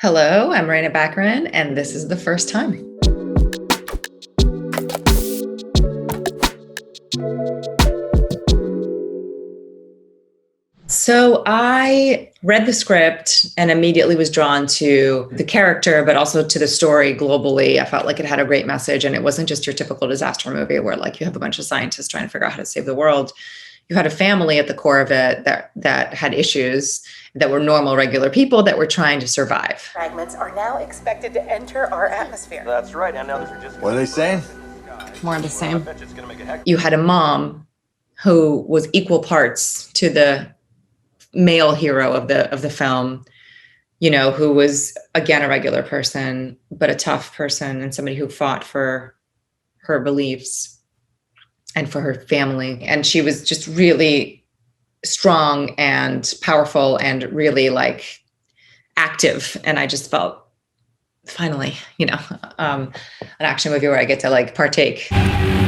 Hello, I'm Raina Baccarin, and this is The First Time. So I read the script and immediately was drawn to the character, but also to the story globally. I felt like it had a great message, and it wasn't just your typical disaster movie where like you have a bunch of scientists trying to figure out how to save the world. You had a family at the core of it that had issues, that were normal, regular people that were trying to survive. Fragments are now expected to enter our atmosphere. That's right. And now they're just What are they saying? More of the same. You had a mom who was equal parts to the male hero of the film, you know, who was again a regular person, but a tough person and somebody who fought for her beliefs and for her family. And she was just really strong and powerful and really like active. And I just felt finally, an action movie where I get to like partake.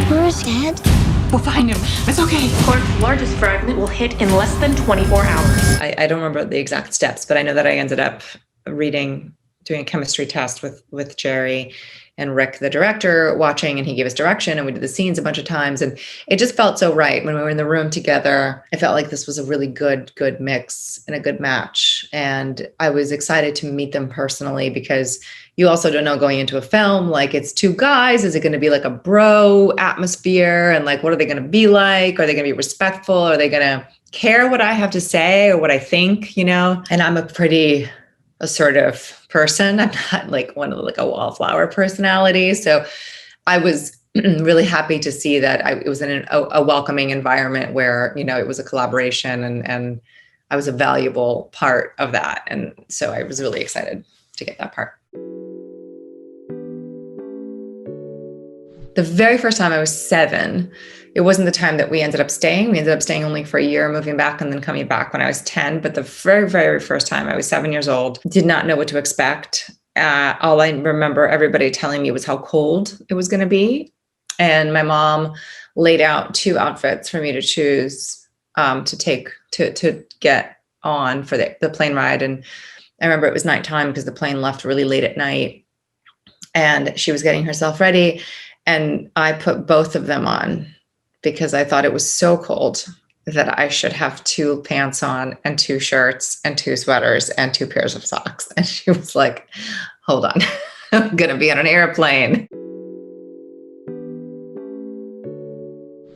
Where's Dad? We'll find him. It's okay. Quark's largest fragment will hit in less than 24 hours. I don't remember the exact steps, but I know that I ended up doing a chemistry test with Jerry and Rick, the director, watching, and he gave us direction and we did the scenes a bunch of times. And it just felt so right when we were in the room together. I felt like this was a really good mix and a good match. And I was excited to meet them personally because you also don't know going into a film, like it's two guys, is it going to be like a bro atmosphere? And like, what are they going to be like? Are they going to be respectful? Are they going to care what I have to say or what I think, And I'm a pretty assertive person. I'm not like one of like a wallflower personality. So I was really happy to see that it was in a welcoming environment where, it was a collaboration and I was a valuable part of that. And so I was really excited to get that part. The very first time I was 7, it wasn't the time that we ended up staying. We ended up staying only for a year, moving back and then coming back when I was 10. But the very, very first time I was 7 years old, did not know what to expect. All I remember everybody telling me was how cold it was going to be. And my mom laid out 2 outfits for me to choose to get on for the plane ride. And I remember it was nighttime because the plane left really late at night and she was getting herself ready. And I put both of them on because I thought it was so cold that I should have 2 pants on and 2 shirts and 2 sweaters and 2 pairs of socks. And she was like, hold on, I'm going to be on an airplane.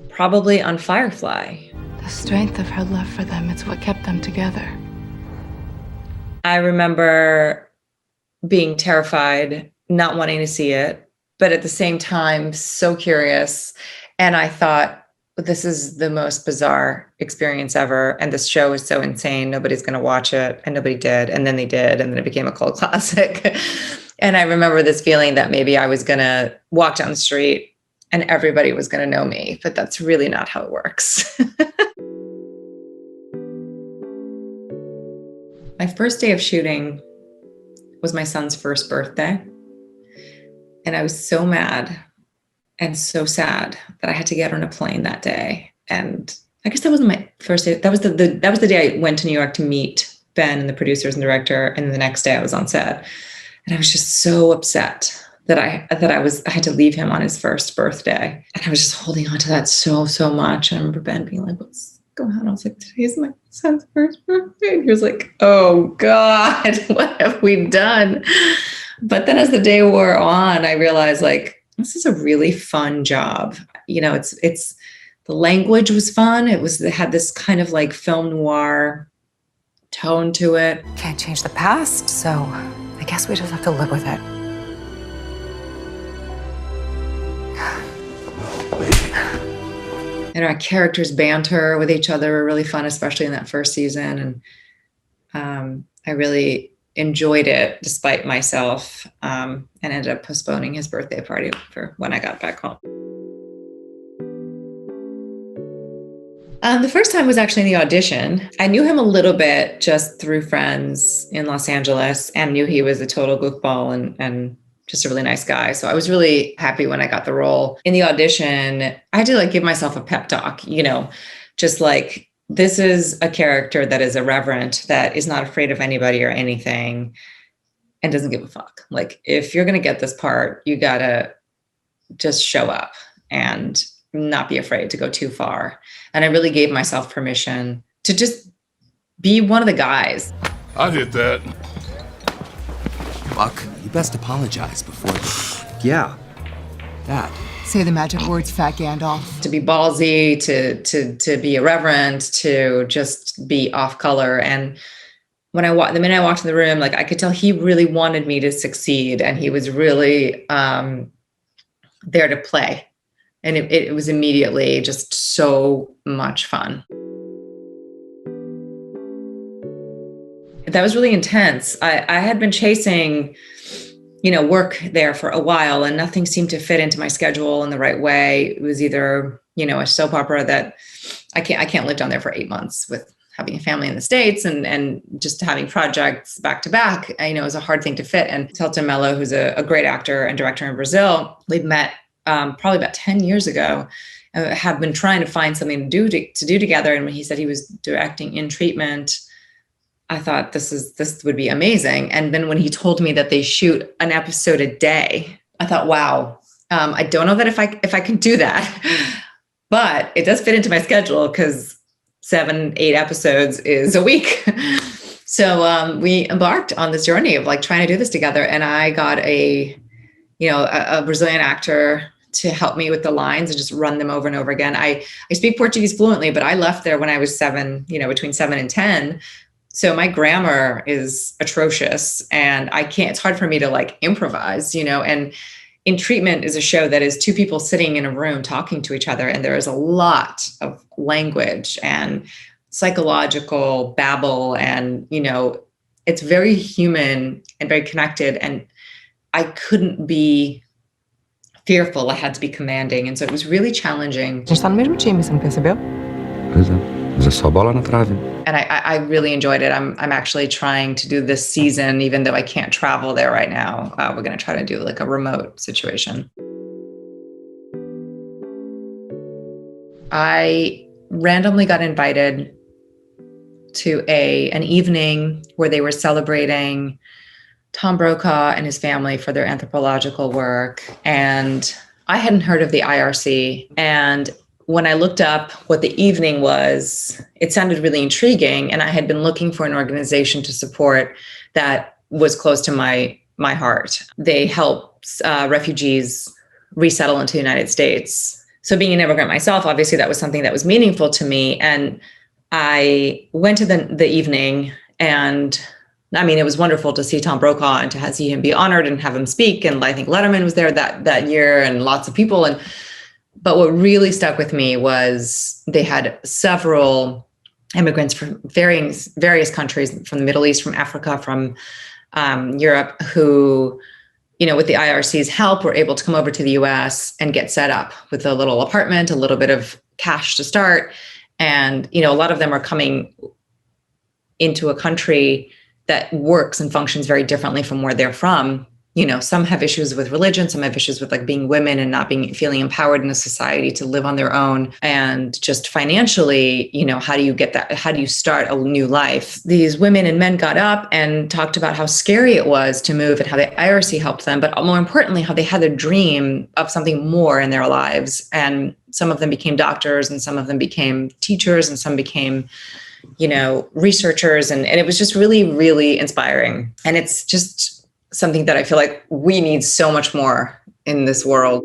Probably on Firefly. The strength of her love for them, it's what kept them together. I remember being terrified, not wanting to see it, but at the same time, so curious. And I thought, this is the most bizarre experience ever. And this show is so insane. Nobody's going to watch it. And nobody did. And then they did. And then it became a cult classic. And I remember this feeling that maybe I was going to walk down the street and everybody was going to know me. But that's really not how it works. My first day of shooting was my son's first birthday. And I was so mad and so sad that I had to get on a plane that day. And I guess that wasn't my first day. That was the day I went to New York to meet Ben and the producers and director. And the next day I was on set. And I was just so upset that I had to leave him on his first birthday. And I was just holding on to that so much. And I remember Ben being like, what's going on? I was like, today's my son's first birthday. And he was like, oh God, what have we done? But then as the day wore on, I realized like, this is a really fun job. It's the language was fun. It had this kind of like film noir tone to it. Can't change the past, so I guess we just have to live with it. And our characters banter with each other were really fun, especially in that first season. And I really enjoyed it despite myself, and ended up postponing his birthday party for when I got back home. The first time was actually in the audition. I knew him a little bit just through friends in Los Angeles and knew he was a total goofball and just a really nice guy. So I was really happy when I got the role. In the audition, I had to like give myself a pep talk, just like, this is a character that is irreverent, that is not afraid of anybody or anything. and doesn't give a fuck. Like, if you're going to get this part, you got to just show up and not be afraid to go too far. And I really gave myself permission to just be one of the guys. I did that. Buck, you best apologize before. Yeah. That. Say the magic words, Fat Gandalf. To be ballsy, to be irreverent, to just be off color. And when the minute I walked in the room, like, I could tell he really wanted me to succeed, and he was really there to play. And it was immediately just so much fun. That was really intense. I had been chasing, work there for a while, and nothing seemed to fit into my schedule in the right way. It was either, a soap opera that I can't live down there for 8 months with having a family in the States and just having projects back to back. It was a hard thing to fit. And Celton Mello, who's a great actor and director in Brazil, we'd met probably about 10 years ago, have been trying to find something to do together. And when he said he was directing In Treatment, I thought this would be amazing. And then when he told me that they shoot an episode a day, I thought, wow, I don't know that if I can do that, but it does fit into my schedule because 7-8 episodes is a week. So we embarked on this journey of like trying to do this together. And I got a Brazilian actor to help me with the lines and just run them over and over again. I speak Portuguese fluently, but I left there when I was 7, between 7 and 10. So my grammar is atrocious, and it's hard for me to like improvise, and In Treatment is a show that is 2 people sitting in a room talking to each other. And there is a lot of language and psychological babble, and, it's very human and very connected. And I couldn't be fearful. I had to be commanding. And so it was really challenging. A gente tá no mesmo time, você não percebeu? Pois é. Mas é só bola na trave. And I really enjoyed it. I'm actually trying to do this season, even though I can't travel there right now. We're going to try to do like a remote situation. I randomly got invited to an evening where they were celebrating Tom Brokaw and his family for their anthropological work. And I hadn't heard of the IRC. And when I looked up what the evening was, it sounded really intriguing. And I had been looking for an organization to support that was close to my heart. They help refugees resettle into the United States. So being an immigrant myself, obviously that was something that was meaningful to me. And I went to the evening, and it was wonderful to see Tom Brokaw and to see him be honored and have him speak. And I think Letterman was there that year, and lots of people. But what really stuck with me was they had several immigrants from various countries, from the Middle East, from Africa, from Europe, who, with the IRC's help, were able to come over to the US and get set up with a little apartment, a little bit of cash to start. And, a lot of them are coming into a country that works and functions very differently from where they're from. Some have issues with religion, some have issues with like being women and not feeling empowered in a society to live on their own. And just financially, how do you get that? How do you start a new life? These women and men got up and talked about how scary it was to move and how the IRC helped them, but more importantly, how they had a dream of something more in their lives. And some of them became doctors, and some of them became teachers, and some became, researchers. And it was just really, really inspiring. And it's just something that I feel like we need so much more in this world.